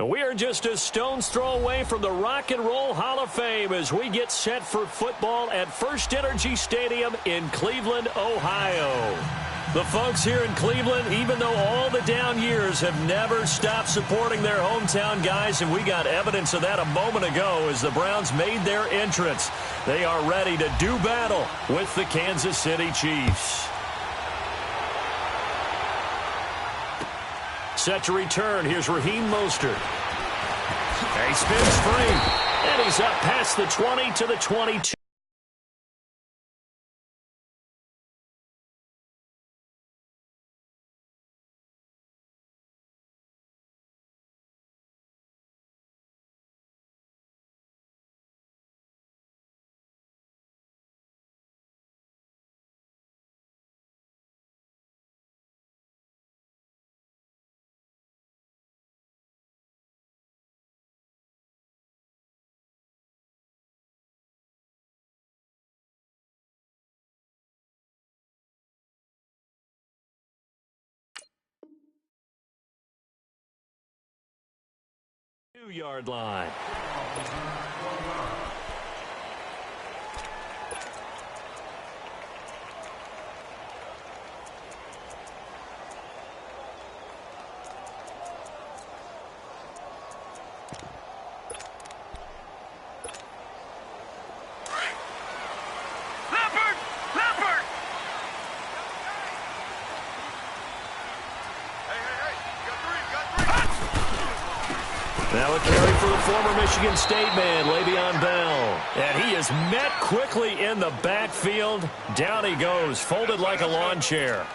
We are just a stone's throw away from the Rock and Roll Hall of Fame as we get set for football at First Energy Stadium in Cleveland, Ohio. The folks here in Cleveland, even though all the down years, have never stopped supporting their hometown guys, and we got evidence of that a moment ago as the Browns made their entrance. They are ready to do battle with the Kansas City Chiefs. Set to return. Here's Raheem Mostert. He spins free. And he's up past the 20 to the 22. Yard line. Now a carry for the former Michigan State man, Le'Veon Bell. And he is met quickly in the backfield. Down he goes, folded like a lawn chair.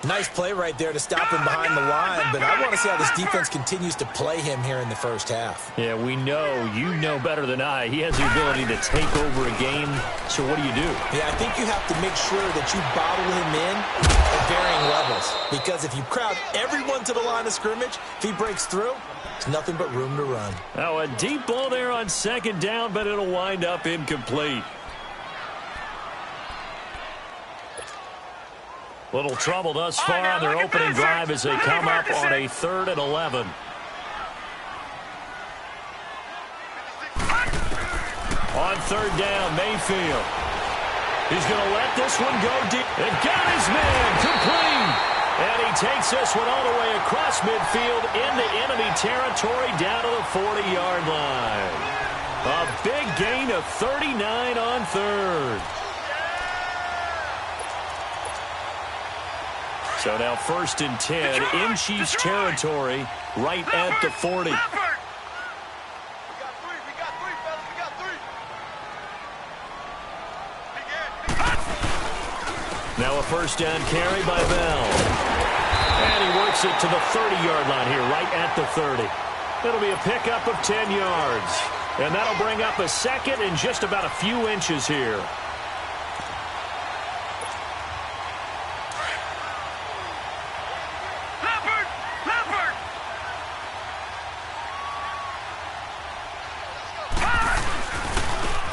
Nice play right there to stop him behind the line, but I want to see how this defense continues to play him here in the first half. Yeah, we know, you know better than I, he has the ability to take over a game. So what do you do? Yeah, I think you have to make sure that you bottle him in at varying levels. Because if you crowd everyone to the line of scrimmage, if he breaks through, there's nothing but room to run. Now a deep ball there on second down, but it'll wind up incomplete. Little trouble thus far on their opening drive as they come up on a 3rd and 11. On 3rd down, Mayfield. He's going to let this one go deep. And got his man complete. And he takes this one all the way across midfield into enemy territory down to the 40-yard line. A big gain of 39 on 3rd. So now 1st and 10 in Chiefs territory right at the 40. Now a 1st down carry by Bell. And he works it to the 30-yard line here right at the 30. It'll be a pickup of 10 yards. And that'll bring up a 2nd and just about a few inches here.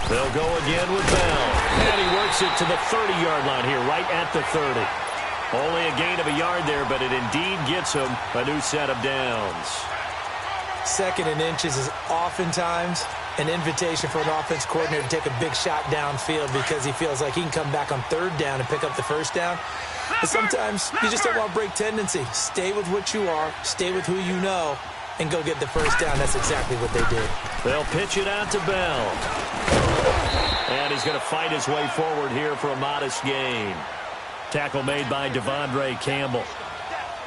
They'll go again with Bell. And he works it to the 30-yard line here, right at the 30. Only a gain of a yard there, but it indeed gets him a new set of downs. 2nd and inches is oftentimes an invitation for an offense coordinator to take a big shot downfield because he feels like he can come back on 3rd down and pick up the 1st down. But sometimes you just don't want to break tendency. Stay with what you are, stay with who you know, and go get the 1st down. That's exactly what they did. They'll pitch it out to Bell. And he's going to fight his way forward here for a modest gain. Tackle made by Devondre Campbell.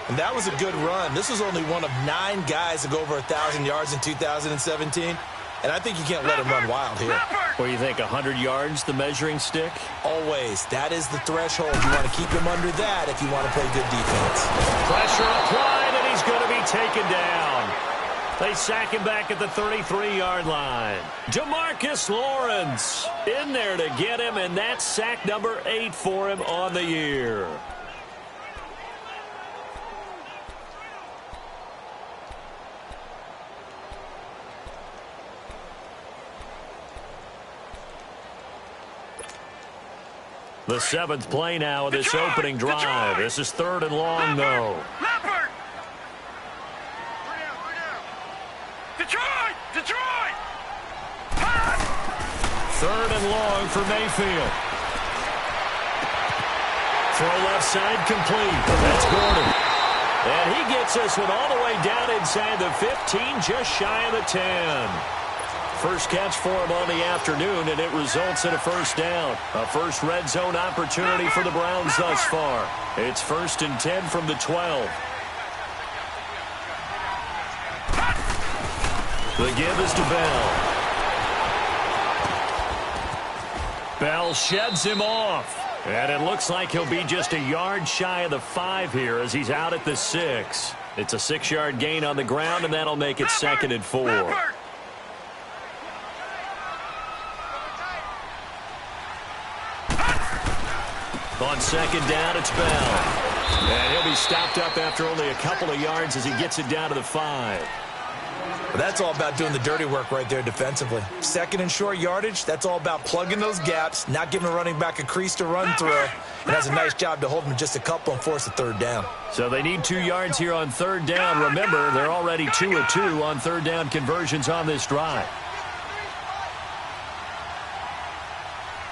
And that was a good run. This was only one of 9 guys to go over 1,000 yards in 2017. And I think you can't let him run wild here. What do you think, 100 yards, the measuring stick? Always. That is the threshold. You want to keep him under that if you want to play good defense. Pressure applied, and he's going to be taken down. They sack him back at the 33-yard line. Demarcus Lawrence in there to get him, and that's sack number 8 for him on the year. The 7th play now of this opening drive. This is 3rd and long, though. and long for Mayfield. Throw left side complete. That's Gordon. And he gets this one all the way down inside the 15, just shy of the 10. First catch for him on the afternoon, and it results in a first down. A first red zone opportunity for the Browns thus far. It's 1st and 10 from the 12. The give is to Bell. Bell sheds him off. And it looks like he'll be just a yard shy of the 5 here as he's out at the 6. It's a 6-yard gain on the ground, and that'll make it 2nd and 4. On 2nd down, it's Bell. And he'll be stopped up after only a couple of yards as he gets it down to the 5. Well, that's all about doing the dirty work right there defensively. 2nd and short yardage, that's all about plugging those gaps, not giving a running back a crease to run through. And has a nice job to hold him just a couple and force a 3rd down. So they need 2 yards here on 3rd down. Remember, they're already 2 of 2 on 3rd down conversions on this drive.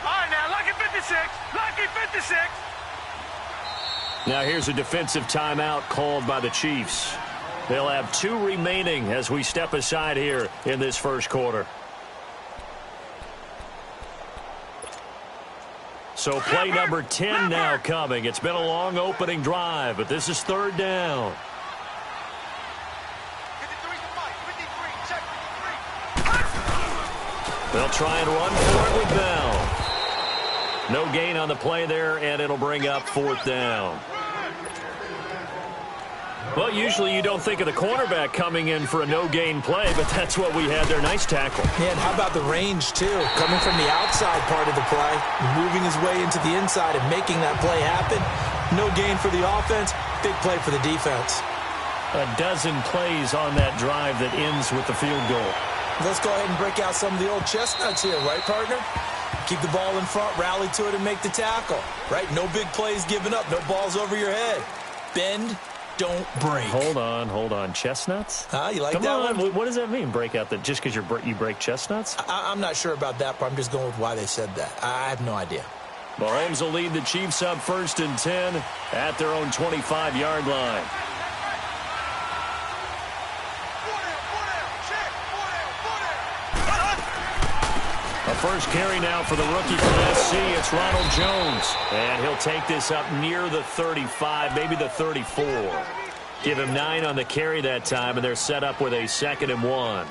All right, now, lucky 56. Lucky 56. Now here's a defensive timeout called by the Chiefs. They'll have 2 remaining as we step aside here in this first quarter. So play number 10 now coming. It's been a long opening drive, but this is 3rd down. 53, They'll try and run for it with Bell. No gain on the play there, and it'll bring up 4th down. Well, usually you don't think of the cornerback coming in for a no-gain play, but that's what we had there. Nice tackle. Yeah, and how about the range, too? Coming from the outside part of the play, moving his way into the inside and making that play happen. No gain for the offense, big play for the defense. A dozen plays on that drive that ends with the field goal. Let's go ahead and break out some of the old chestnuts here, right, partner? Keep the ball in front, rally to it, and make the tackle, right? No big plays given up, no balls over your head. Bend, don't break. Hold on. Chestnuts? You like Come that on. one? What does that mean, break out? That just because you break chestnuts? I'm not sure about that, but I'm just going with why they said that. I have no idea. Mahomes will lead the Chiefs up 1st and 10 at their own 25-yard line. A first carry now for the rookie from SC. It's Ronald Jones. And he'll take this up near the 35, maybe the 34. Give him 9 on the carry that time, and they're set up with a 2nd and 1.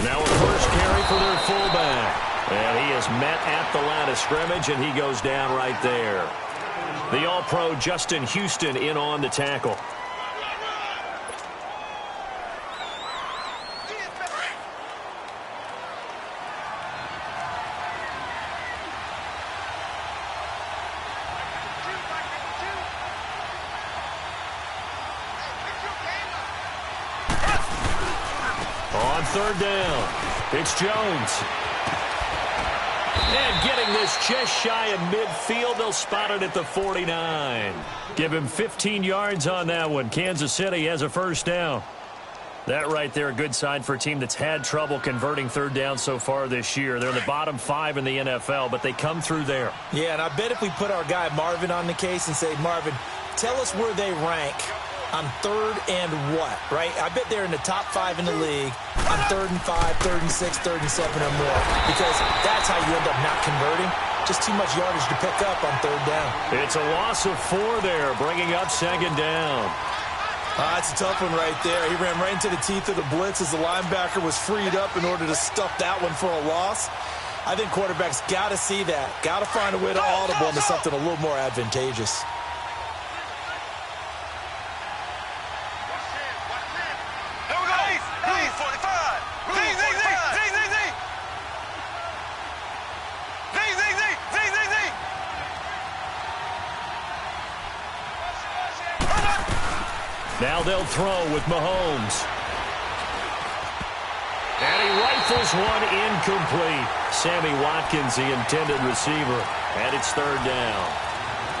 Now a first carry for their fullback. And he is met at the line of scrimmage, and he goes down right there. The All-Pro Justin Houston in on the tackle. On 3rd down, it's Jones. And getting this just shy of midfield, they'll spot it at the 49. Give him 15 yards on that one. Kansas City has a first down. That right there, a good sign for a team that's had trouble converting 3rd down so far this year. They're in the bottom 5 in the NFL, but they come through there. Yeah, and I bet if we put our guy Marvin on the case and say, Marvin, tell us where they rank on 3rd and what, right? I bet they're in the top 5 in the league on 3rd and 5, 3rd and 6, 3rd and 7 or more, because that's how you end up not converting. Just too much yardage to pick up on 3rd down. It's a loss of 4 there, bringing up 2nd down. That's a tough one right there. He ran right into the teeth of the blitz as the linebacker was freed up in order to stuff that one for a loss. I think quarterbacks got to see that. Got to find a way to audible into something a little more advantageous. Now they'll throw with Mahomes. And he rifles one incomplete. Sammy Watkins, the intended receiver. And it's third down.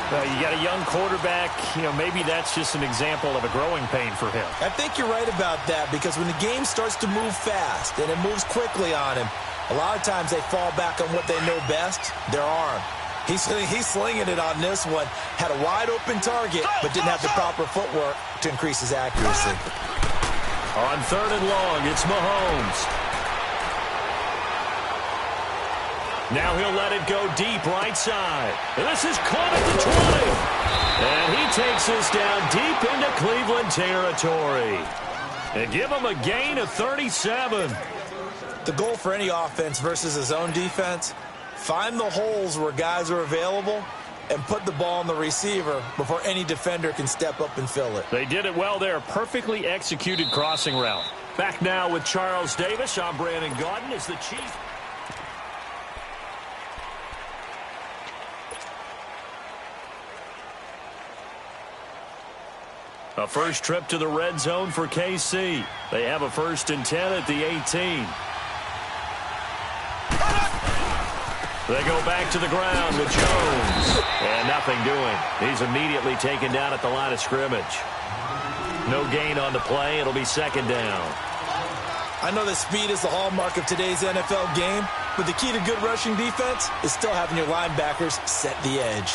You got a young quarterback. Maybe that's just an example of a growing pain for him. I think you're right about that, because when the game starts to move fast and it moves quickly on him, a lot of times they fall back on what they know best, their arm. He's slinging it on this one. Had a wide-open target, but didn't have the proper footwork to increase his accuracy. On third and long, it's Mahomes. Now he'll let it go deep right side. This is caught at the 20. And he takes this down deep into Cleveland territory. And give him a gain of 37. The goal for any offense versus his own defense, find the holes where guys are available and put the ball on the receiver before any defender can step up and fill it. They did it well there. Perfectly executed crossing route. Back now with Charles Davis. I'm Brandon Gaudin as the Chiefs. A first trip to the red zone for KC. They have a 1st and 10 at the 18. They go back to the ground with Jones. And nothing doing. He's immediately taken down at the line of scrimmage. No gain on the play. It'll be 2nd down. I know that speed is the hallmark of today's NFL game, but the key to good rushing defense is still having your linebackers set the edge.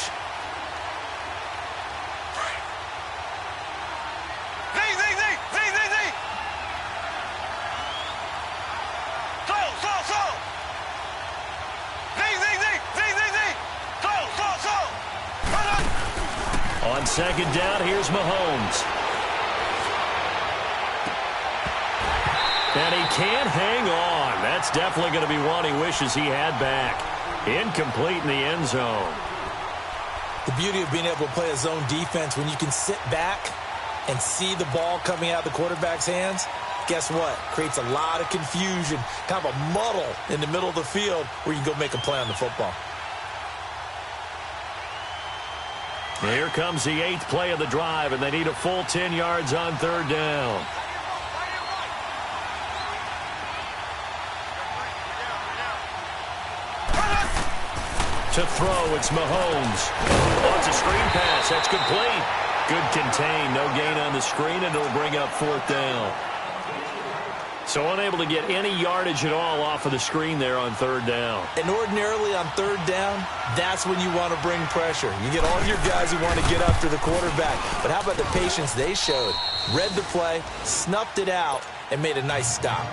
On 2nd down, here's Mahomes. And he can't hang on. That's definitely going to be one he wishes he had back. Incomplete in the end zone. The beauty of being able to play a zone defense, when you can sit back and see the ball coming out of the quarterback's hands, guess what? Creates a lot of confusion, kind of a muddle in the middle of the field where you can go make a play on the football. Here comes the 8th play of the drive, and they need a full 10 yards on 3rd down. To throw, it's Mahomes. Oh, it's a screen pass. That's complete. Good contain. No gain on the screen, and it'll bring up 4th down. So unable to get any yardage at all off of the screen there on 3rd down. And ordinarily on 3rd down, that's when you want to bring pressure. You get all your guys who want to get after the quarterback. But how about the patience they showed? Read the play, snuffed it out, and made a nice stop.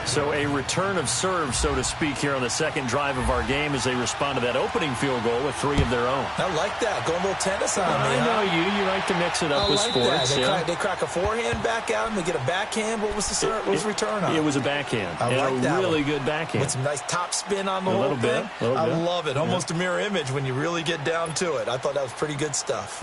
So a return of serve, so to speak, here on the 2nd drive of our game as they respond to that opening field goal with 3 of their own. I like that. Going a little tennis on me. I know you. You like to mix it up with sports. They crack a forehand back out and they get a backhand. What was the return on? It was a backhand. I like that. A really good backhand. With some nice top spin on the whole thing. I love it. Almost a mirror image when you really get down to it. I thought that was pretty good stuff.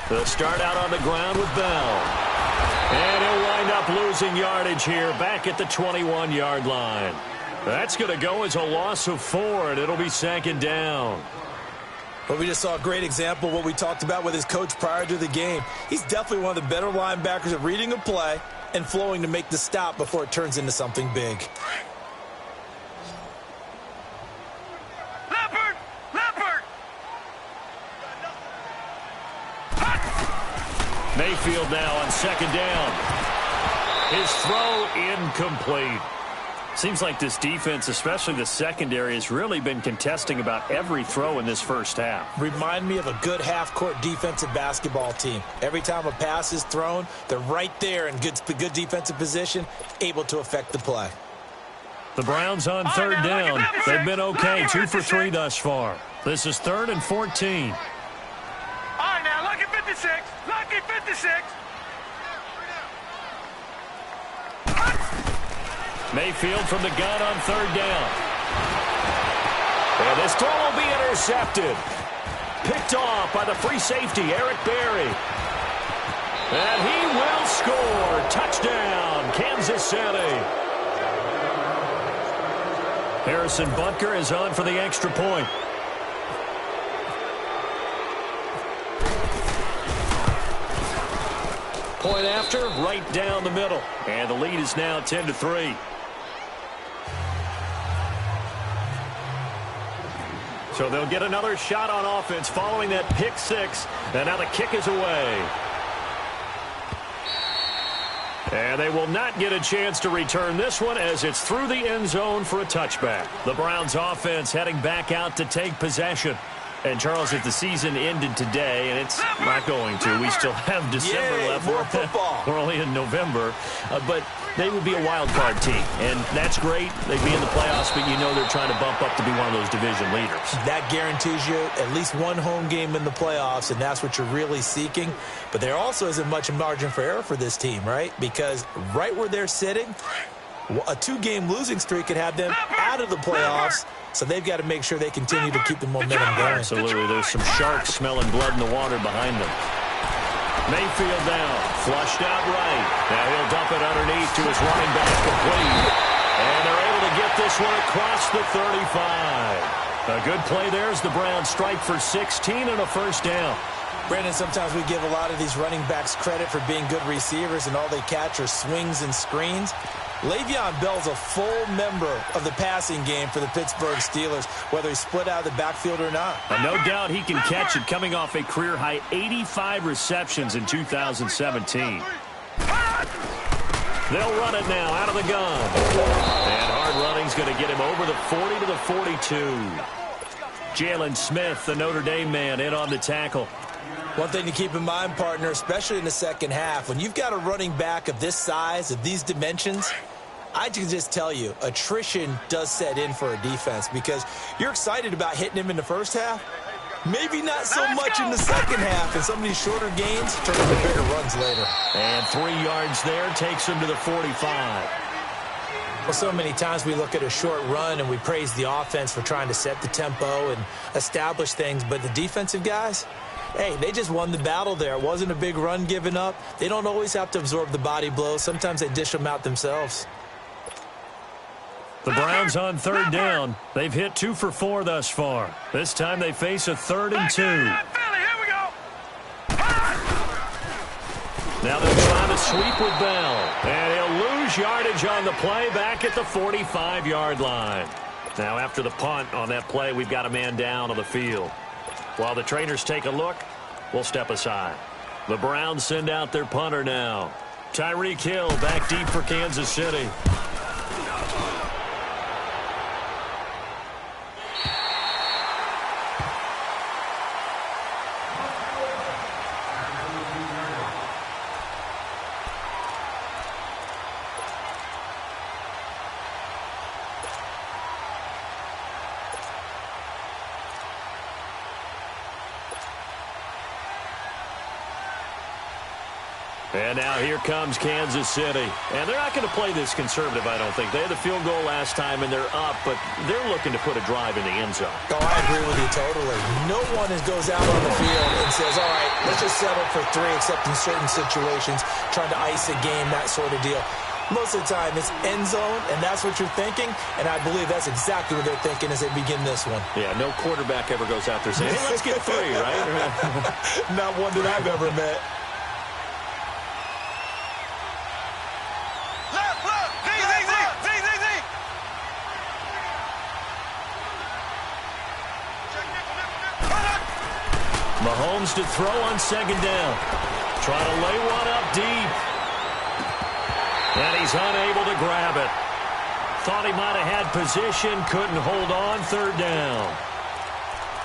They'll start out on the ground with Bell. And he'll wind up losing yardage here back at the 21-yard line. That's going to go as a loss of 4, and it'll be 2nd down. Well, we just saw a great example of what we talked about with his coach prior to the game. He's definitely one of the better linebackers at reading a play and flowing to make the stop before it turns into something big. Mayfield now on 2nd down. His throw incomplete. Seems like this defense, especially the secondary, has really been contesting about every throw in this first half. Remind me of a good half-court defensive basketball team. Every time a pass is thrown, they're right there in good defensive position, able to affect the play. The Browns on 3rd down. They've been okay, 2 for 3 thus far. This is 3rd and 14. All right, now, lucky 56. Lucky 56. Mayfield from the gun on 3rd down. And this throw will be intercepted. Picked off by the free safety, Eric Berry. And he will score. Touchdown, Kansas City. Harrison Butker is on for the extra point. Point after, right down the middle. And the lead is now 10-3. So they'll get another shot on offense following that pick six. And now the kick is away. And they will not get a chance to return this one as it's through the end zone for a touchback. The Browns offense heading back out to take possession. And, Charles, if the season ended today, and it's not going to, we still have December left. More football. We're only in November. But they would be a wild card team. And that's great. They'd be in the playoffs, but you know they're trying to bump up to be one of those division leaders. That guarantees you at least one home game in the playoffs, and that's what you're really seeking. But there also isn't much margin for error for this team, right? Because right where they're sitting, a two-game losing streak could have them out of the playoffs. So they've got to make sure they continue to keep the momentum going. Absolutely. There's some sharks smelling blood in the water behind them. Mayfield down. Flushed out right. Now he'll dump it underneath to his running back, complete. And they're able to get this one across the 35. A good play there as the Browns strike for 16 and a first down. Brandon, sometimes we give a lot of these running backs credit for being good receivers, and all they catch are swings and screens. Le'Veon Bell's a full member of the passing game for the Pittsburgh Steelers, whether he's split out of the backfield or not. No doubt he can catch it, coming off a career-high 85 receptions in 2017. They'll run it now out of the gun. And hard running's going to get him over the 40 to the 42. Jalen Smith, the Notre Dame man, in on the tackle. One thing to keep in mind, partner, especially in the second half, when you've got a running back of this size, of these dimensions, I can just tell you, attrition does set in for a defense because you're excited about hitting him in the first half. Maybe not so much in the second half, and some of these shorter gains turn into bigger runs later. And 3 yards there takes him to the 45. Well, so many times we look at a short run and we praise the offense for trying to set the tempo and establish things, but the defensive guys, hey, they just won the battle there. It wasn't a big run given up. They don't always have to absorb the body blows. Sometimes they dish them out themselves. The Browns on third down. They've hit 2 for 4 thus far. This time they face a 3rd and 2. Now they're trying to sweep with Bell. And he'll lose yardage on the play back at the 45-yard line. Now after the punt on that play, we've got a man down on the field. While the trainers take a look, we'll step aside. The Browns send out their punter now. Tyreek Hill back deep for Kansas City. And now here comes Kansas City. And they're not going to play this conservative, I don't think. They had the field goal last time, and they're up, but they're looking to put a drive in the end zone. Oh, I agree with you totally. No one goes out on the field and says, all right, let's just settle for 3, except in certain situations, trying to ice a game, that sort of deal. Most of the time, it's end zone, and that's what you're thinking, and I believe that's exactly what they're thinking as they begin this one. Yeah, no quarterback ever goes out there saying, hey, let's get 3, right? Not one that I've ever met. Mahomes to throw on second down. Trying to lay one up deep. And he's unable to grab it. Thought he might have had position, couldn't hold on, third down.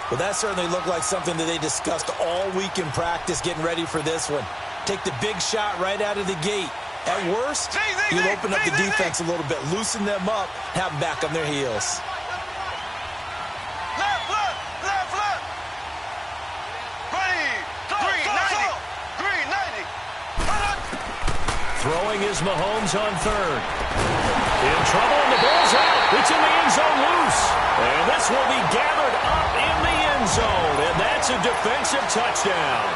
Well, that certainly looked like something that they discussed all week in practice getting ready for this one. Take the big shot right out of the gate. At worst, you'll open up the defense a little bit, loosen them up, have them back on their heels. Throwing is Mahomes on third. In trouble, and the ball's out. It's in the end zone loose. And this will be gathered up in the end zone. And that's a defensive touchdown.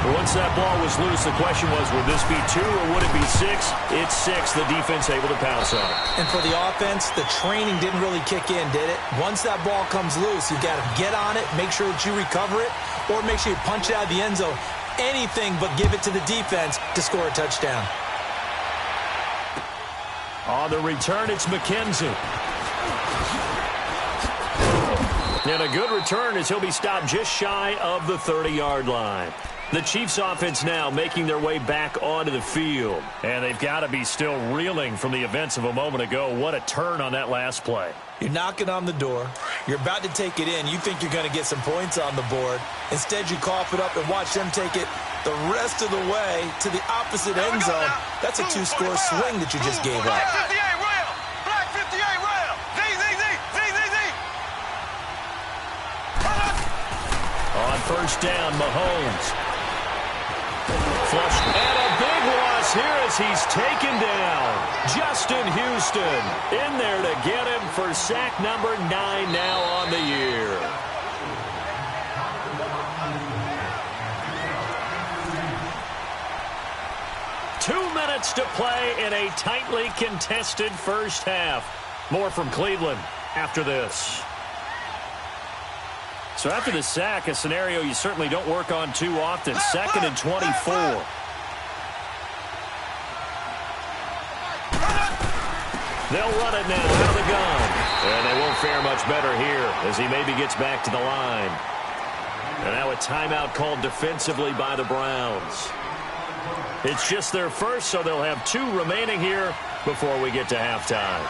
Once that ball was loose, the question was, would this be 2 or would it be 6? It's 6. The defense able to pounce on it. And for the offense, the training didn't really kick in, did it? Once that ball comes loose, you got to get on it, make sure that you recover it, or make sure you punch it out of the end zone. Anything but give it to the defense to score a touchdown. On the return, it's McKenzie. And a good return as he'll be stopped just shy of the 30-yard line. The Chiefs offense now making their way back onto the field. And they've got to be still reeling from the events of a moment ago. What a turn on that last play. You're knocking on the door. You're about to take it in. You think you're going to get some points on the board. Instead, you cough it up and watch them take it the rest of the way to the opposite end zone. That's a 2-score swing that you just gave up. Black 58 rail! Black 58 rail! Z, Z, Z, Z, Z, Z! On first down, Mahomes. Flush. And a big loss here as he's taken down. Justin Houston in there to get him for sack number 9 now on the year. Two minutes to play in a tightly contested first half. More from Cleveland after this. So after the sack, a scenario you certainly don't work on too often. 2nd and 24. They'll run it now out of the gun. And they won't fare much better here as he maybe gets back to the line. And now a timeout called defensively by the Browns. It's just their first, so they'll have 2 remaining here before we get to halftime.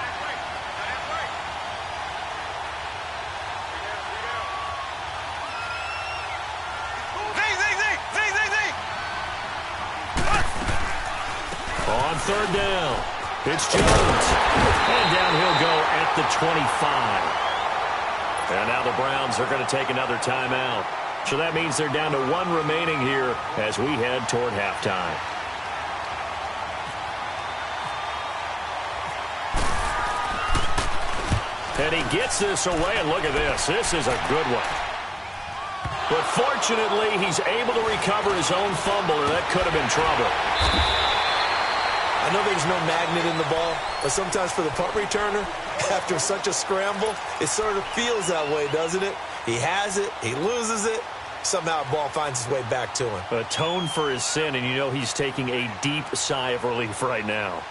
On third down, it's Jones. And down he'll go at the 25. And now the Browns are going to take another timeout. So that means they're down to 1 remaining here as we head toward halftime. And he gets this away, and look at this. This is a good one. But fortunately, he's able to recover his own fumble, or that could have been trouble. I know there's no magnet in the ball, but sometimes for the punt returner, after such a scramble, it sort of feels that way, doesn't it? He has it, he loses it, somehow the ball finds its way back to him. Atone for his sin, and you know he's taking a deep sigh of relief right now.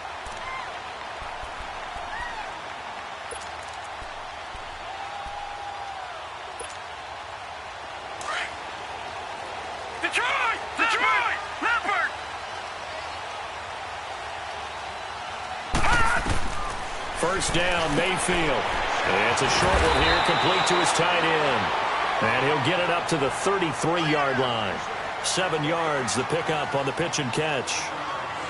Detroit! Detroit! Leopard! First down, Mayfield. And it's a short one here, complete to his tight end. And he'll get it up to the 33-yard line. 7 yards, the pickup on the pitch and catch.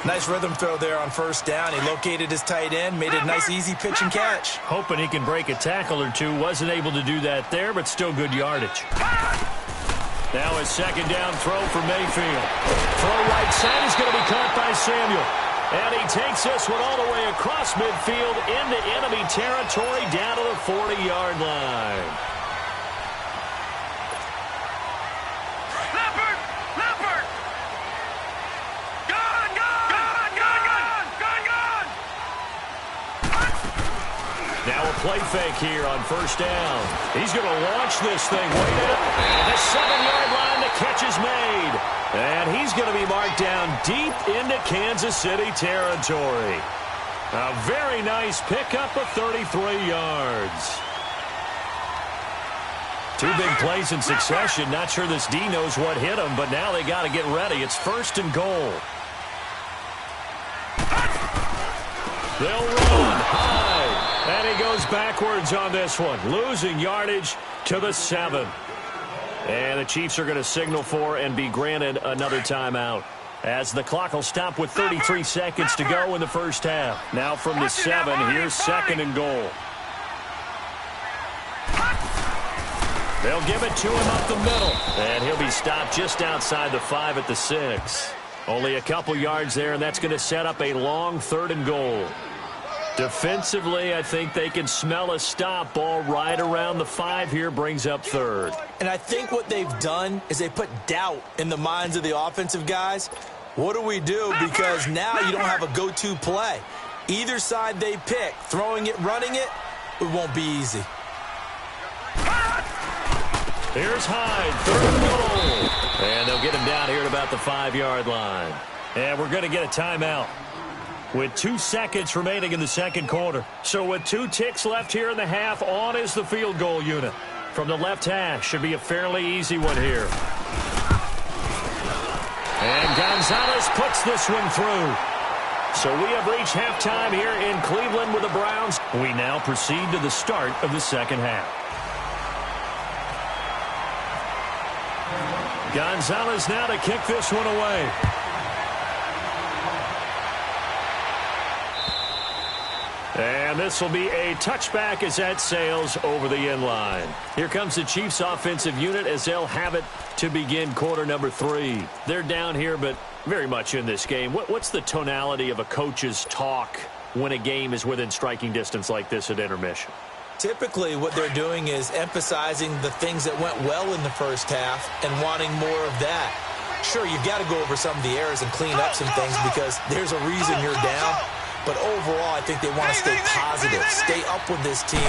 Nice rhythm throw there on first down. He located his tight end, made it a nice, easy pitch and catch. Hoping he can break a tackle or two. Wasn't able to do that there, but still good yardage. Now a second down throw for Mayfield. Throw right side is going to be caught by Samuel. And he takes this one all the way across midfield into enemy territory down to the 40-yard line. Leopard! Leopard! Gun! Gun! Gun! Gun! Gun! Gun! Now a play fake here on first down. He's going to launch this thing way down. And the 7-yard line, the catch is made. And he's going to be marked down deep into Kansas City territory. A very nice pickup of 33 yards. 2 big plays in succession. Not sure this D knows what hit him, but now they got to get ready. It's 1st and goal. They'll run high. And he goes backwards on this one, losing yardage to the 7. And the Chiefs are going to signal for and be granted another timeout, as the clock will stop with 33 seconds to go in the first half. Now from the 7, here's 2nd and goal. They'll give it to him up the middle. And he'll be stopped just outside the 5 at the 6. Only a couple yards there, and that's going to set up a long 3rd and goal. Defensively, I think they can smell a stop. Ball right around the 5 here, brings up third. And I think what they've done is they put doubt in the minds of the offensive guys. What do we do? Because now you don't have a go-to play. Either side they pick, throwing it, running it, it won't be easy. Here's Hyde, third and goal. And they'll get him down here at about the 5-yard line. And we're going to get a timeout with 2 seconds remaining in the second quarter. So with 2 ticks left here in the half, on is the field goal unit. From the left hash, should be a fairly easy one here. And Gonzalez puts this one through. So we have reached halftime here in Cleveland with the Browns. We now proceed to the start of the second half. Gonzalez now to kick this one away. And this will be a touchback as that sails over the end line. Here comes the Chiefs offensive unit as they'll have it to begin quarter number 3. They're down here, but very much in this game. What's the tonality of a coach's talk when a game is within striking distance like this at intermission? Typically, what they're doing is emphasizing the things that went well in the first half and wanting more of that. Sure, you've got to go over some of the errors and clean up some things because there's a reason you're down. But overall, I think they want to stay positive, stay up with this team.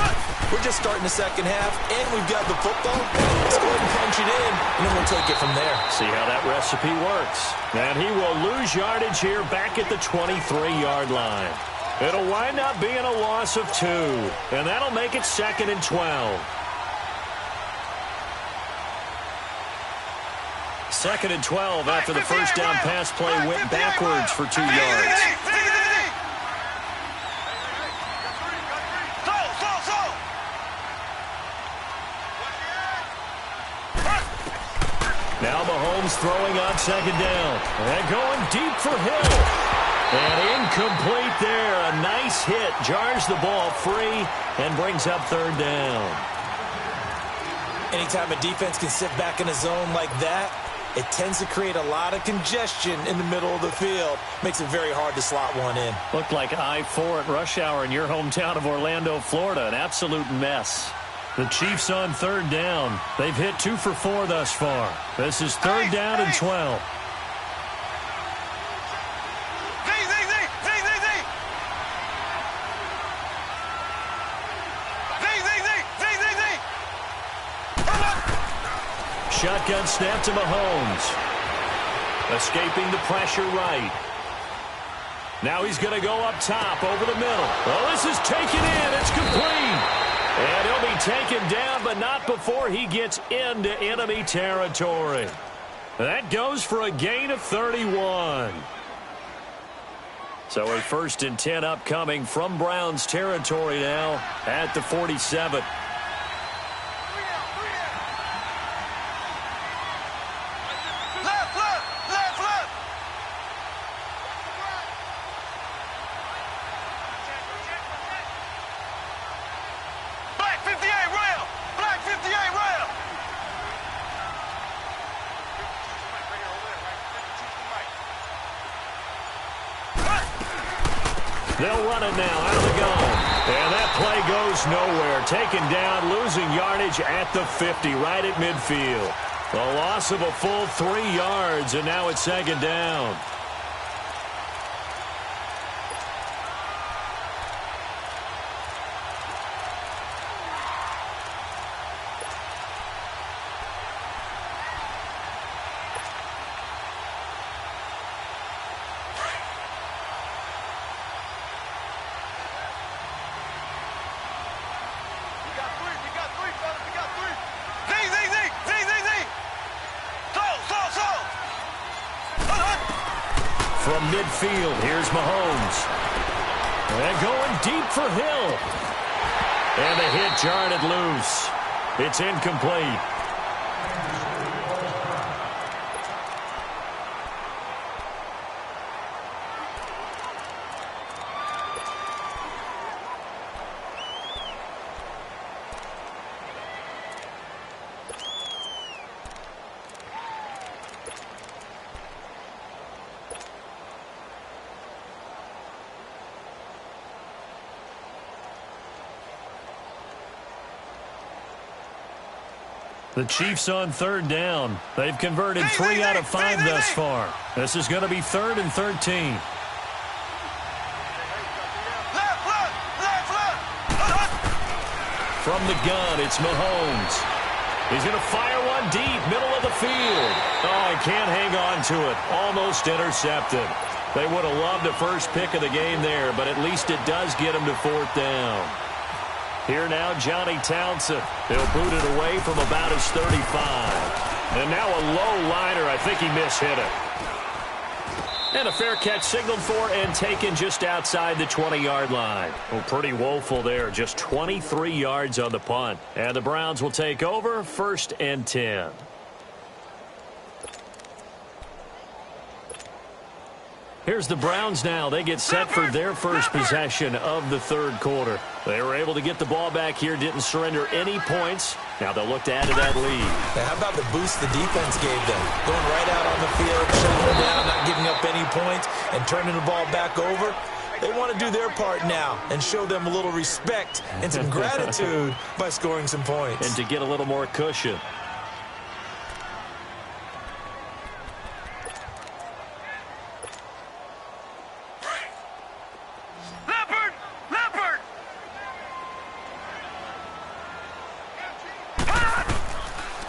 We're just starting the second half, and we've got the football. Let's go ahead and punch it in, and then we'll take it from there. See how that recipe works. And he will lose yardage here back at the 23-yard line. It'll wind up being a loss of 2, and that'll make it 2nd and 12. 2nd and 12 after the first down pass play went backwards for 2 yards. Now Mahomes throwing on 2nd down. And going deep for Hill. And incomplete there. A nice hit. Jars the ball free and brings up 3rd down. Anytime a defense can sit back in a zone like that, it tends to create a lot of congestion in the middle of the field. Makes it very hard to slot one in. Looked like I-4 at rush hour in your hometown of Orlando, Florida. An absolute mess. The Chiefs on 3rd down. They've hit 2 for 4 thus far. This is 3rd down and 12. Shotgun snap to Mahomes. Escaping the pressure right. Now he's going to go up top over the middle. Well, this is taken in. It's complete. And he'll be taken down, but not before he gets into enemy territory. That goes for a gain of 31. So a 1st and 10 upcoming from Browns territory now at the 47. They'll run it now out of the gun. And that play goes nowhere. Taken down, losing yardage at the 50, right at midfield. A loss of a full 3 yards, and now it's 2nd down. From midfield, here's Mahomes. And going deep for Hill. And the hit jarred it loose. It's incomplete. The Chiefs on third down. They've converted 3 out of 5 thus far. This is going to be 3rd and 13. From the gun, it's Mahomes. He's going to fire one deep, middle of the field. Oh, he can't hang on to it. Almost intercepted. They would have loved the first pick of the game there, but at least it does get him to 4th down. Here now, Johnny Townsend. He'll boot it away from about his 35. And now a low liner. I think he mishit it. And a fair catch signaled for and taken just outside the 20-yard line. Well, pretty woeful there. Just 23 yards on the punt. And the Browns will take over 1st and 10. Here's the Browns now. They get set for their first possession of the 3rd quarter. They were able to get the ball back here, didn't surrender any points. Now they'll look to add to that lead. Now, how about the boost the defense gave them? Going right out on the field, shutting them down, not giving up any points, and turning the ball back over. They want to do their part now and show them a little respect and some gratitude by scoring some points. And to get a little more cushion.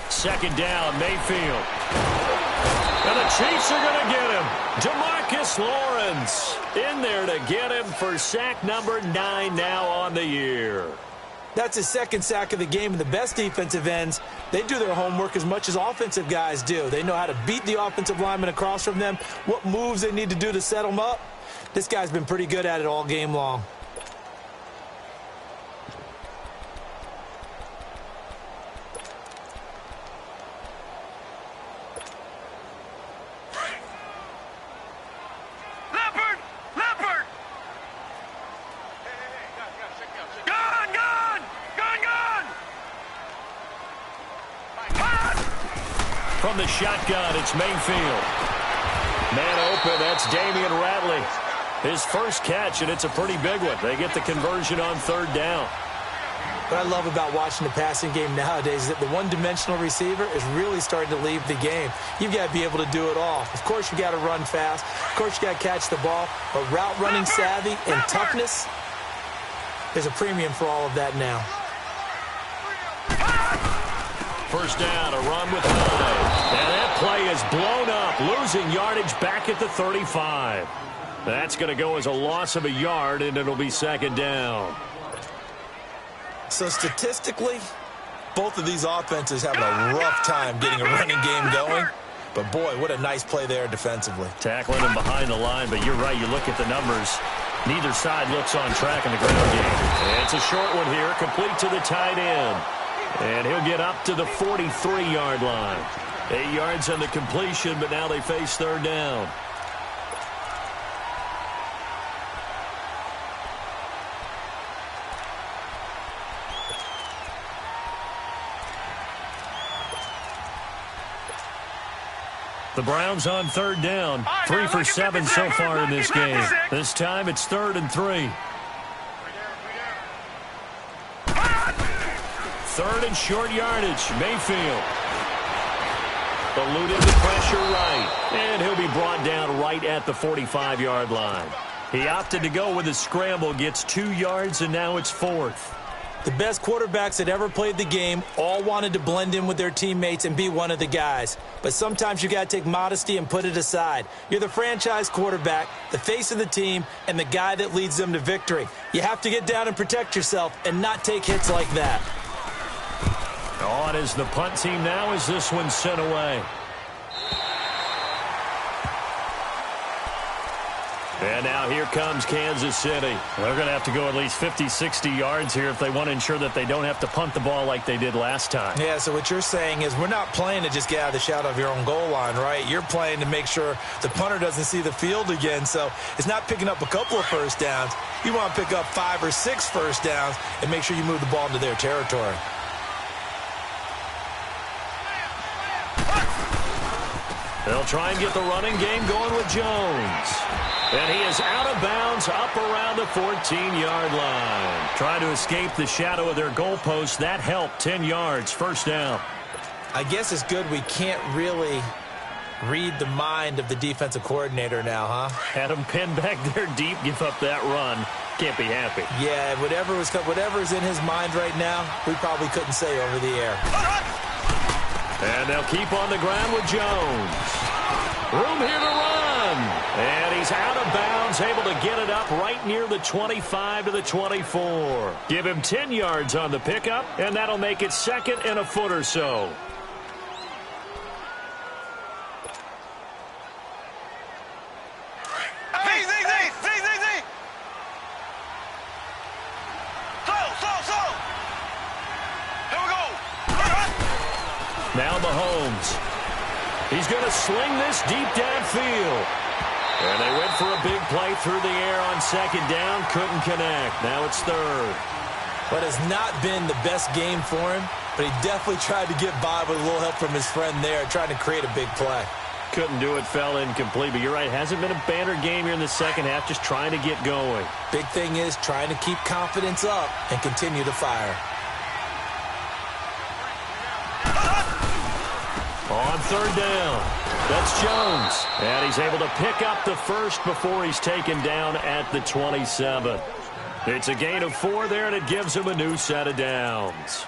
Second down, Mayfield. And the Chiefs are going to get him. Demarcus Lawrence in there to get him for sack number 9 now on the year. That's his 2nd sack of the game, and the best defensive ends, they do their homework as much as offensive guys do. They know how to beat the offensive lineman across from them, what moves they need to do to set them up. This guy's been pretty good at it all game long. From the shotgun, it's Mayfield. Man open, that's Damian Ratley. His first catch, and it's a pretty big one. They get the conversion on 3rd down. What I love about watching the passing game nowadays is that the one-dimensional receiver is really starting to leave the game. You've got to be able to do it all. Of course, you got to run fast. Of course, you got to catch the ball. But route running savvy and toughness, there's a premium for all of that now. First down, a run with 9. And that play is blown up, losing yardage back at the 35. That's going to go as a loss of a yard, and it'll be 2nd down. So statistically, both of these offenses have a rough time getting a running game going. But, boy, what a nice play there defensively. Tackling him behind the line, but you're right. You look at the numbers. Neither side looks on track in the ground game. And it's a short one here, complete to the tight end. And he'll get up to the 43-yard line. 8 yards on the completion, but now they face 3rd down. The Browns on 3rd down. 3 for 7 so far in this game. This time it's 3rd and 3. 3rd and short yardage. Mayfield. Eluded the pressure right. And he'll be brought down right at the 45-yard line. He opted to go with a scramble, gets 2 yards, and now it's 4th. The best quarterbacks that ever played the game all wanted to blend in with their teammates and be one of the guys. But sometimes you got to take modesty and put it aside. You're the franchise quarterback, the face of the team, and the guy that leads them to victory. You have to get down and protect yourself and not take hits like that. On is the punt team now as this one's sent away. And now here comes Kansas City. They're going to have to go at least 50, 60 yards here if they want to ensure that they don't have to punt the ball like they did last time. Yeah, so what you're saying is we're not playing to just get out of the shadow of your own goal line, right? You're playing to make sure the punter doesn't see the field again. So it's not picking up a couple of first downs. You want to pick up 5 or 6 first downs and make sure you move the ball into their territory. They'll try and get the running game going with Jones. And he is out of bounds up around the 14-yard line. Trying to escape the shadow of their goalpost. That helped. 10 yards. First down. I guess it's good we can't really read the mind of the defensive coordinator now, huh? Had him pinned back there deep, give up that run. Can't be happy. Yeah, whatever's in his mind right now, we probably couldn't say over the air. And they'll keep on the ground with Jones. Room here to run. And he's out of bounds, able to get it up right near the 25 to the 24. Give him 10 yards on the pickup, and that'll make it second and a foot or so. Now Mahomes. He's going to sling this deep downfield. And they went for a big play through the air on second down. Couldn't connect. Now it's third. But it's not been the best game for him, but he definitely tried to get by with a little help from his friend there, trying to create a big play. Couldn't do it, fell incomplete. But you're right, hasn't been a banner game here in the second half, just trying to get going. Big thing is trying to keep confidence up and continue to fire. On third down, that's Jones. And he's able to pick up the first before he's taken down at the 27. It's a gain of 4 there, and it gives him a new set of downs.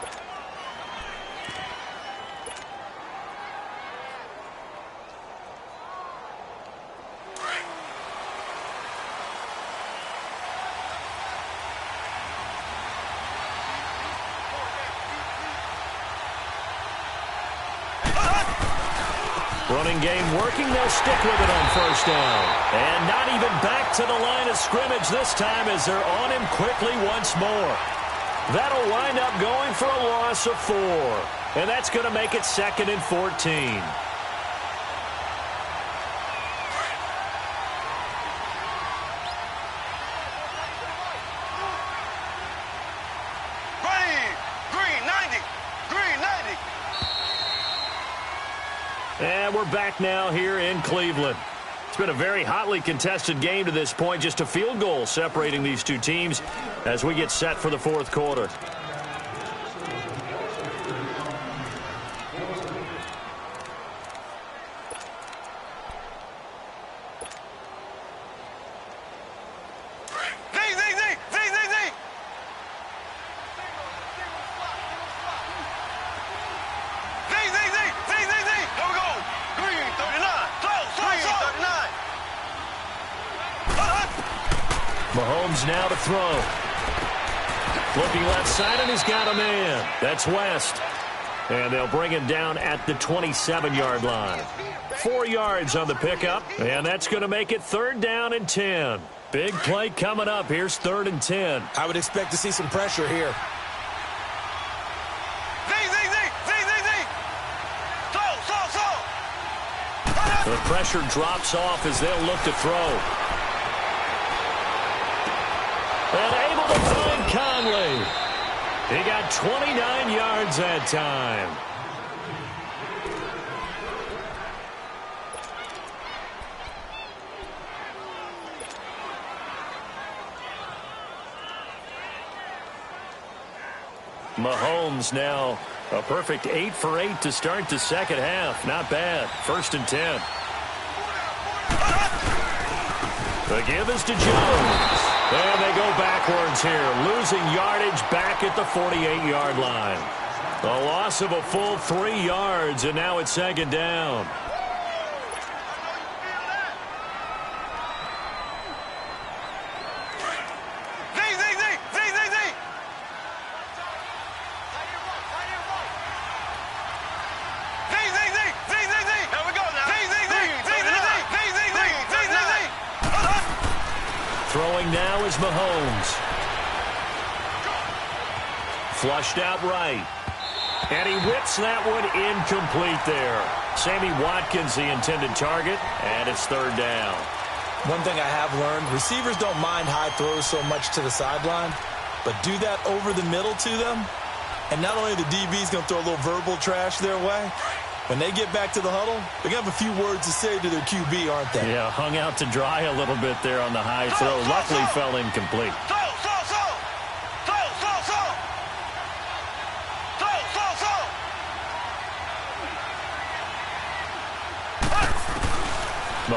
Running game working. They'll stick with it on first down. And not even back to the line of scrimmage this time as they're on him quickly once more. That'll wind up going for a loss of 4. And that's going to make it second and 14. And we're back now here in Cleveland. It's been a very hotly contested game to this point. Just a field goal separating these two teams as we get set for the fourth quarter. Mahomes now to throw. Looking left side, and he's got a man. That's West. And they'll bring him down at the 27-yard line. 4 yards on the pickup, and that's going to make it third down and 10. Big play coming up. Here's third and 10. I would expect to see some pressure here. The pressure drops off as they'll look to throw. And able to find Conley. He got 29 yards that time. Mahomes now a perfect 8 for 8 to start the second half. Not bad. First and 10. The give is to Jones. And they go backwards here, losing yardage back at the 48-yard line. A loss of a full 3 yards, and now it's second down. Throwing now is Mahomes. Flushed out right. And he whips that one incomplete there. Sammy Watkins, the intended target, and it's third down. One thing I have learned, receivers don't mind high throws so much to the sideline, but do that over the middle to them, and not only the DB's going to throw a little verbal trash their way, when they get back to the huddle, they're going to have a few words to say to their QB, aren't they? Yeah, hung out to dry a little bit there on the high throw. Luckily fell incomplete.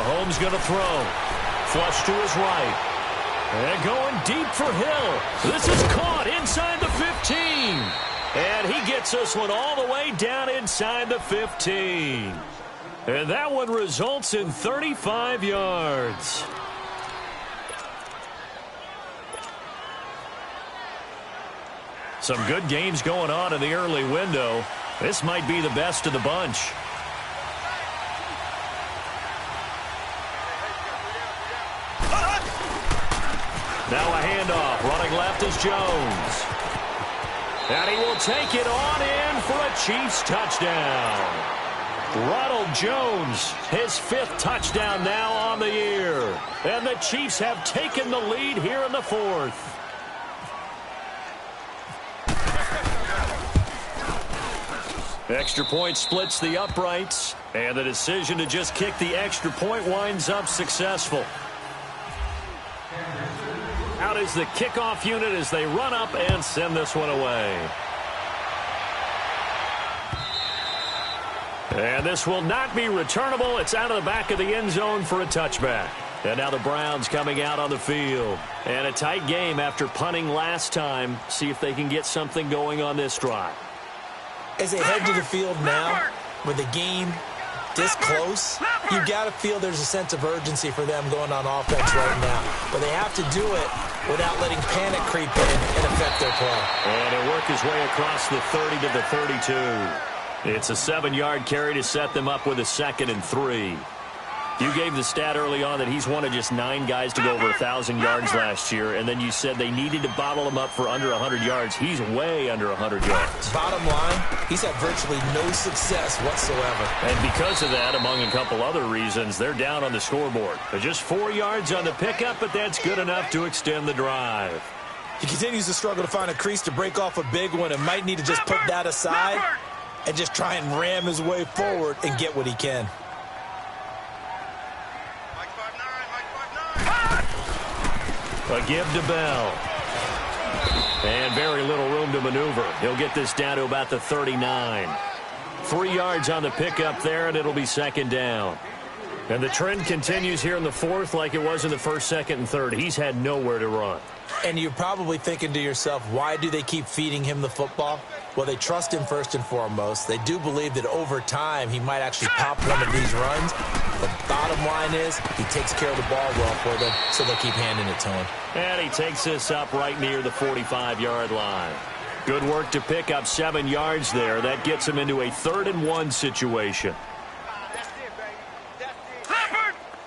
Mahomes going to throw. Flush to his right. And going deep for Hill. This is caught inside the 15. And he gets this one all the way down inside the 15. And that one results in 35 yards. Some good games going on in the early window. This might be the best of the bunch. Now a handoff. Running left is Jones. And he will take it on in for a Chiefs touchdown. Ronald Jones, his 5th touchdown now on the year. And the Chiefs have taken the lead here in the 4th. Extra point splits the uprights. And the decision to just kick the extra point winds up successful. Out is the kickoff unit as they run up and send this one away. And this will not be returnable. It's out of the back of the end zone for a touchback. And now the Browns coming out on the field. And a tight game after punting last time. See if they can get something going on this drive. As they head to the field now, with the game this close, you've got to feel there's a sense of urgency for them going on offense right now. But they have to do it without letting panic creep in and affect their play. And he'll work his way across the 30 to the 32. It's a 7-yard carry to set them up with a 2nd and 3. You gave the stat early on that he's one of just 9 guys to go over 1,000 yards last year, and then you said they needed to bottle him up for under 100 yards. He's way under 100 yards. Bottom line, he's had virtually no success whatsoever. And because of that, among a couple other reasons, they're down on the scoreboard. They're just 4 yards on the pickup, but that's good enough to extend the drive. He continues to struggle to find a crease to break off a big one and might need to just put that aside and just try and ram his way forward and get what he can. A give to Bell. And very little room to maneuver. He'll get this down to about the 39. 3 yards on the pickup there, and it'll be 2nd down. And the trend continues here in the 4th like it was in the 1st, 2nd, and 3rd. He's had nowhere to run. And you're probably thinking to yourself, why do they keep feeding him the football? Well, they trust him first and foremost. They do believe that over time he might actually pop one of these runs. The bottom line is he takes care of the ball well for them, so they'll keep handing it to him. And he takes this up right near the 45-yard line. Good work to pick up 7 yards there. That gets him into a 3rd and 1 situation.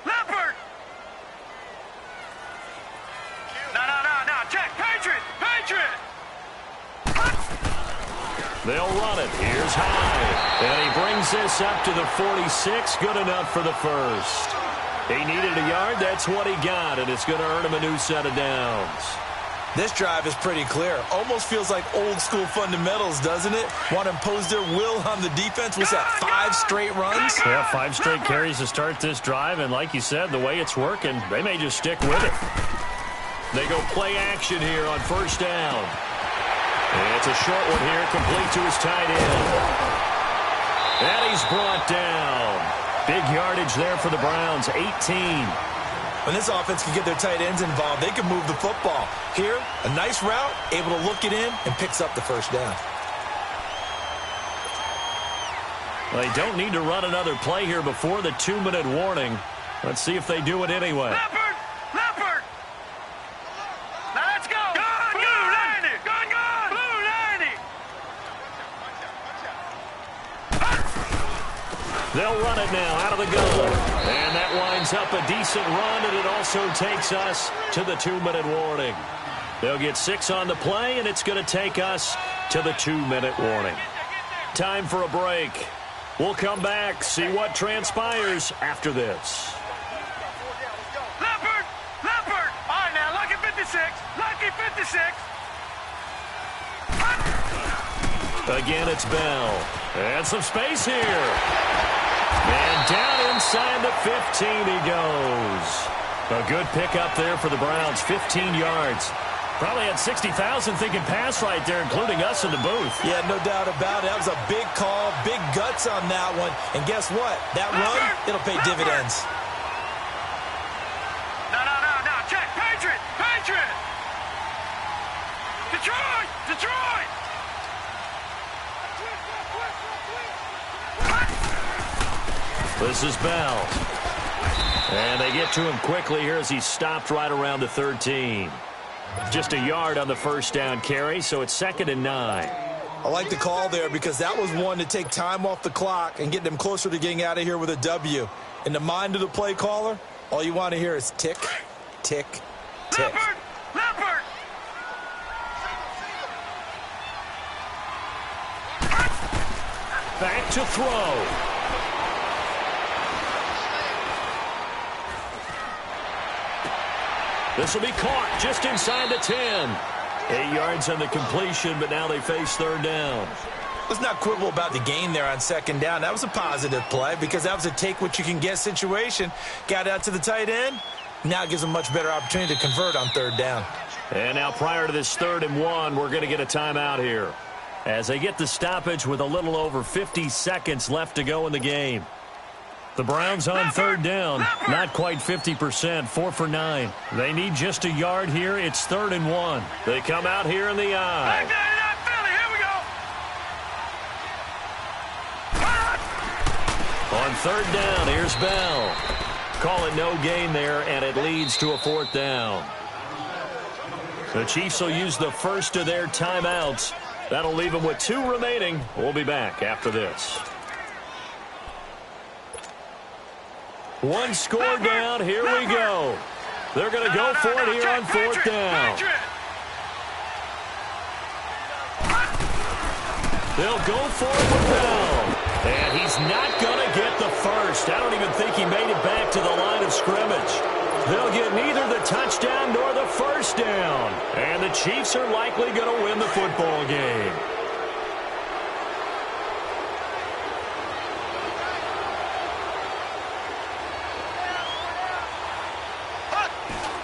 Leopard! No, check! Patriot! They'll run it. Here's Hyde. And he brings this up to the 46. Good enough for the 1st. He needed a yard. That's what he got. And it's going to earn him a new set of downs. This drive is pretty clear. Almost feels like old school fundamentals, doesn't it? Want to impose their will on the defense. What's that, 5 straight runs? Yeah, 5 straight carries to start this drive. And like you said, the way it's working, they may just stick with it. They go play action here on 1st down. And it's a short one here, complete to his tight end. And he's brought down. Big yardage there for the Browns, 18. When this offense can get their tight ends involved, they can move the football. Here, a nice route, able to look it in, and picks up the 1st down. They don't need to run another play here before the 2-minute warning. Let's see if they do it anyway. Leopard! Now let's go! Blue 90! Blue 90! They'll run it now out of the gun. And that winds up a decent run, and it also takes us to the 2-minute warning. They'll get 6 on the play, and it's going to take us to the 2-minute warning. Time for a break. We'll come back, see what transpires after this. Leopard! All right, now, lucky 56! Again, it's Bell. And some space here. And down inside the 15 he goes. A good pickup there for the Browns, 15 yards. Probably had 60,000 thinking pass right there, including us in the booth. Yeah, no doubt about it. That was a big call, big guts on that one. And guess what? That run, it'll pay dividends. Detroit! Detroit! This is Bell. And they get to him quickly here as he stopped right around the 13. Just a yard on the first down carry, so it's 2nd and 9. I like the call there because that was one to take time off the clock and get them closer to getting out of here with a W. In the mind of the play caller, all you want to hear is tick, tick, tick. Leopard! Leopard! Back to throw. This will be caught just inside the 10. 8 yards on the completion, but now they face 3rd down. Let's not quibble about the gain there on 2nd down. That was a positive play because that was a take-what-you-can-get situation. Got out to the tight end. Now it gives them a much better opportunity to convert on 3rd down. And now prior to this 3rd and 1, we're going to get a timeout here as they get the stoppage with a little over 50 seconds left to go in the game. The Browns on 3rd down, not quite 50%, 4 for 9. They need just a yard here. It's 3rd and 1. They come out here in the eye. Here we go. On 3rd down, here's Bell. Call it no gain there, and it leads to a 4th down. The Chiefs will use the first of their timeouts. That'll leave them with 2 remaining. We'll be back after this. One score down. Here we go. They're going to go for it here on 4th down. They'll go for it with Bell. And he's not going to get the first. I don't even think he made it back to the line of scrimmage. They'll get neither the touchdown nor the first down. And the Chiefs are likely going to win the football game.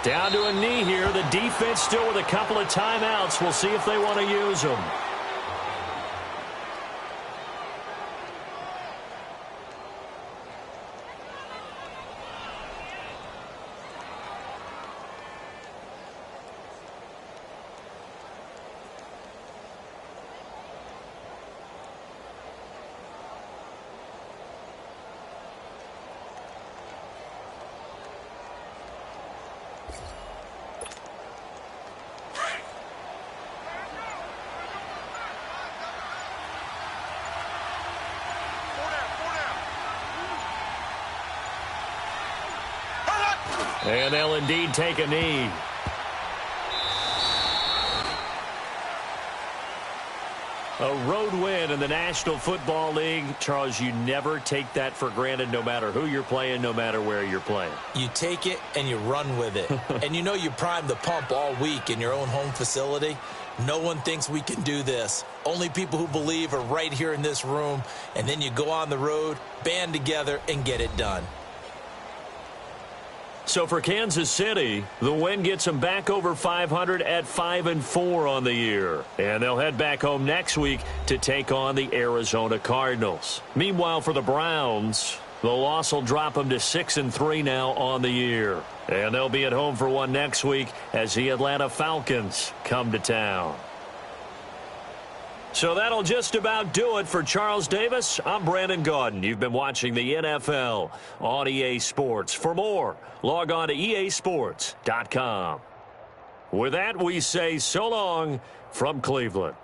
Down to a knee here. The defense still with a couple of timeouts. We'll see if they want to use them. And they'll indeed take a knee. A road win in the National Football League. Charles, you never take that for granted no matter who you're playing, no matter where you're playing. You take it and you run with it. And you know you primed the pump all week in your own home facility. No one thinks we can do this. Only people who believe are right here in this room. And then you go on the road, band together, and get it done. So for Kansas City, the win gets them back over 500 at 5-4 on the year. And they'll head back home next week to take on the Arizona Cardinals. Meanwhile, for the Browns, the loss will drop them to 6-3 now on the year. And they'll be at home for one next week as the Atlanta Falcons come to town. So that'll just about do it for Charles Davis. I'm Brandon Gaudin. You've been watching the NFL on EA Sports. For more, log on to easports.com. With that, we say so long from Cleveland.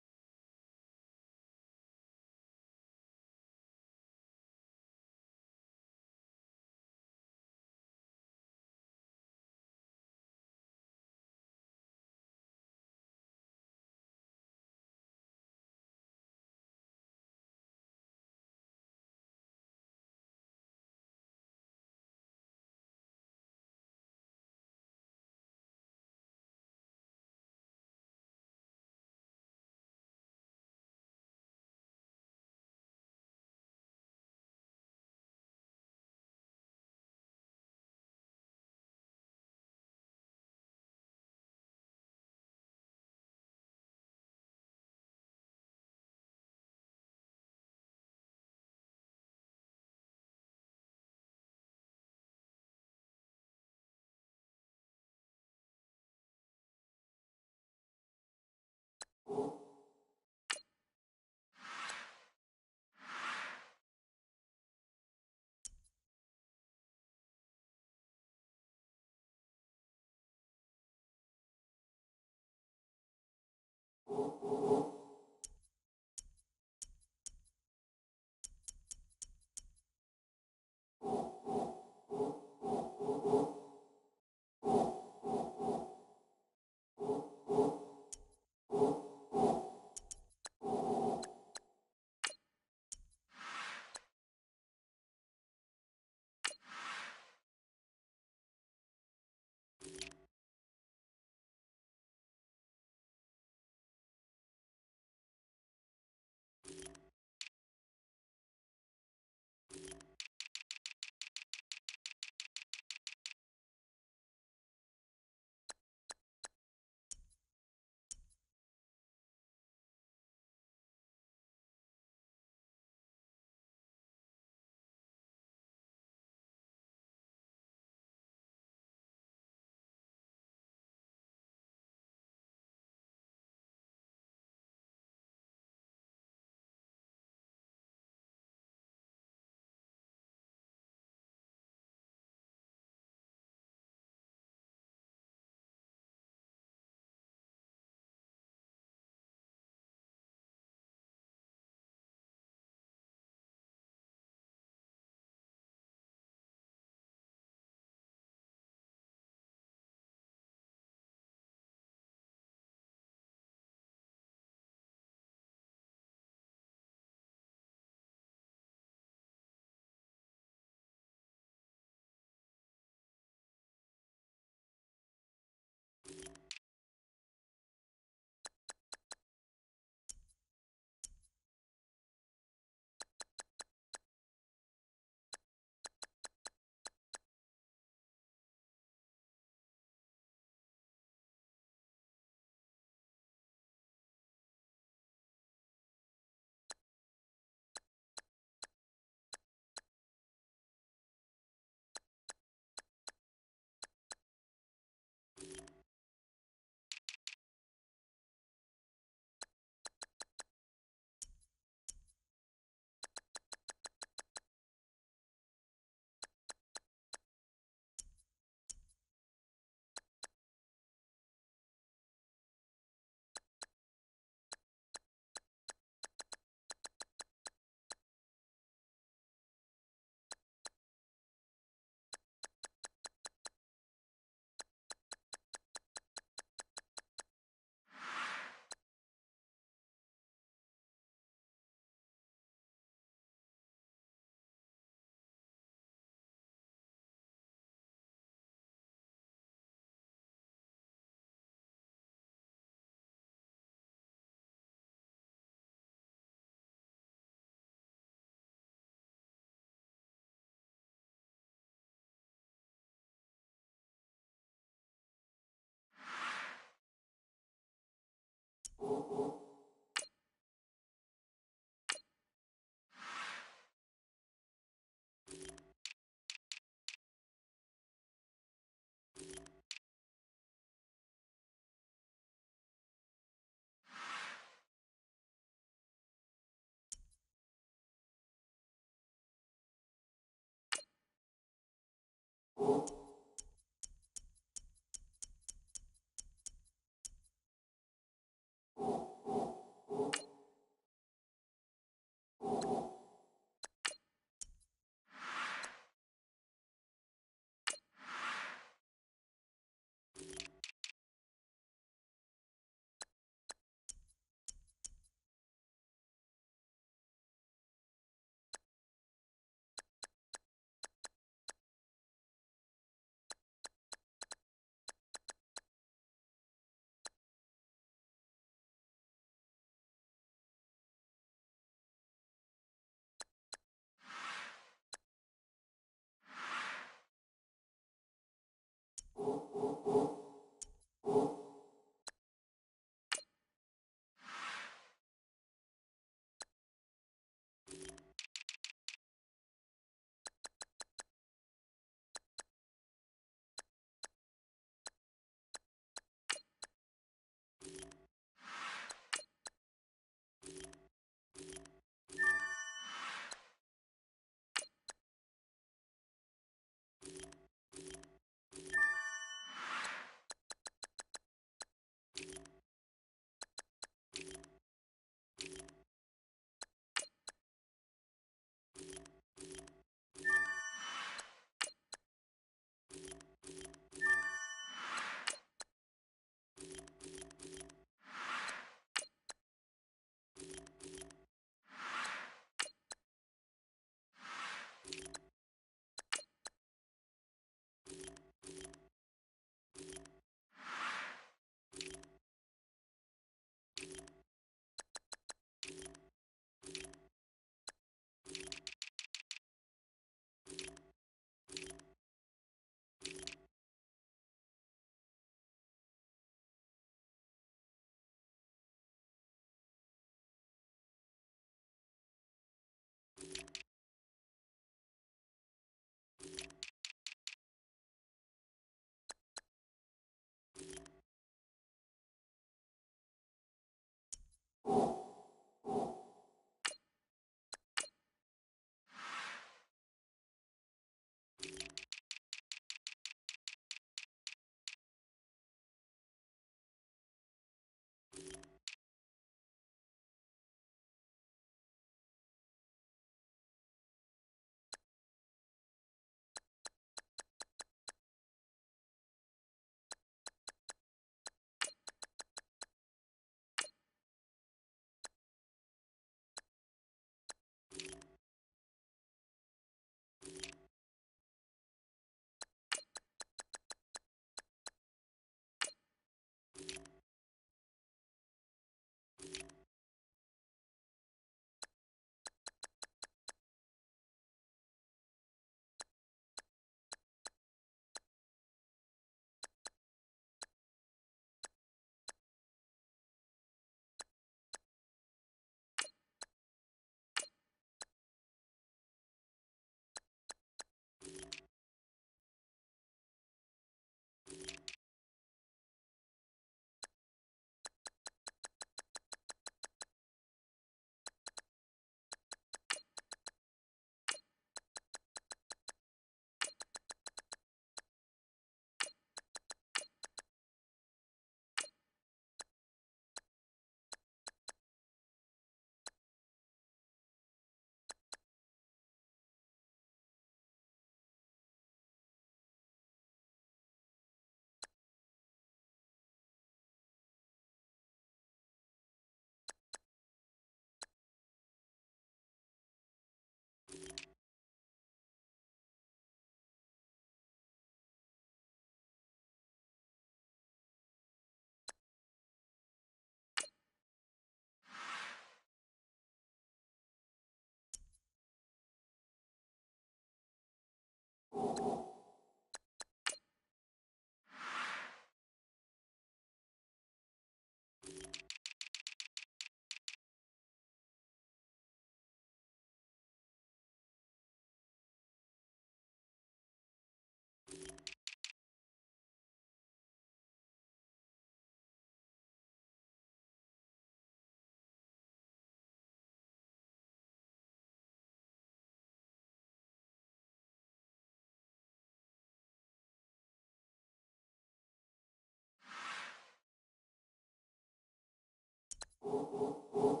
You